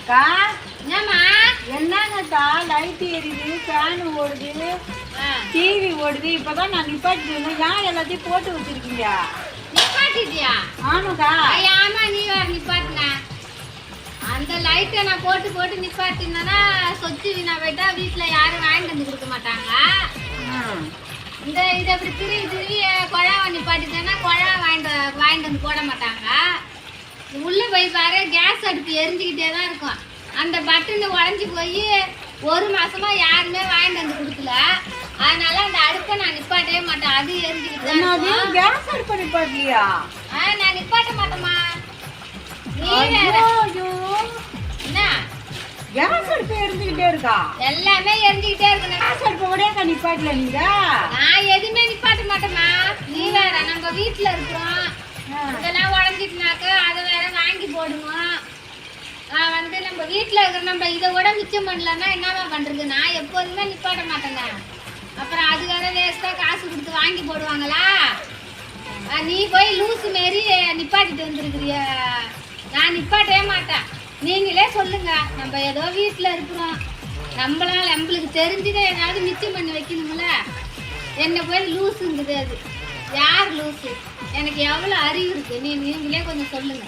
கா என்னம்மா என்னங்கக்கா லைட் எரியுது, ஃபேன் ஓடுது, டிவி ஓடுது. இப்பதான் நான் நிப்பாட்டிட்டு ஏன் எல்லாத்தையும் போட்டு வச்சிருக்கீங்க? நிப்பாட்டிட்டியா? ஆமாக்கா. ஆமா, நீ வேற நிப்பாட்டின. அந்த லைட்டை நான் போட்டு போட்டு நிப்பாட்டினா சொத்து வீணா போயிட்டா வீட்டுல யாரும் வாங்கிட்டு வந்து கொடுக்க மாட்டாங்க. இந்த இதை அப்படி திருவி திருவி குழாவை நிப்பாட்டிட்டேன்னா குழாவை வாங்கிட்டு வந்து போட மாட்டாங்க. உள்ள போய் பாரு, கேஸ் அடுப்பு எரிஞ்சுக்கிட்டே தான் இருக்கும். அந்த பட்டனு உடஞ்சி போய் 1 மாசமா யாருமே வாங்கிட்டு வந்து கொடுக்கல. அதனால அந்த அடுப்பை நான் நிப்பாட்டவே மாட்டேன். அது எரிஞ்சுக்கிட்டு கேஸ் அடுப்பு நிப்பாட்டலையா? நான் நிப்பாட்ட மாட்டேமா. என்ன கேஸ் அடுப்பு எரிஞ்சுக்கிட்டே இருக்கா? எல்லாமே எரிஞ்சுக்கிட்டே இருக்கு. கேஸ் அடுப்பு கூட நிப்பாட்டல நீங்க? நான் எதுவுமே நிப்பாட்ட மாட்டேமா. நீ வேற, நம்ம வீட்டுல இருக்கிறோம், இதெல்லாம் உடஞ்சிட்டுனாக்க அதை வேற வாங்கி போடுவோம். நம்ம வீட்டுல இருக்கிற நம்ம இதை விட மிச்சம் பண்ணலன்னா என்னவா பண்றது? நான் எப்போதுமே நிப்பாட்ட மாட்டேங்க. அப்புறம் அது வேற வேஸ்டா காசு கொடுத்து வாங்கி போடுவாங்களா? நீ போய் லூசு மாரி நிப்பாட்டிட்டு வந்துருக்கிறிய. நான் நிப்பாட்டவே மாட்டேன். நீங்களே சொல்லுங்க, நம்ம ஏதோ வீட்டுல இருக்கிறோம், நம்மளுக்கு தெரிஞ்சுதே ஏதாவது மிச்சம் பண்ணி வைக்கணும்ல. என்ன போய் லூசுங்குது. அது யார் லூசு? எனக்கு எவ்வளவு அறிவு இருக்கு? நீங்களே கொஞ்சம் சொல்லுங்க.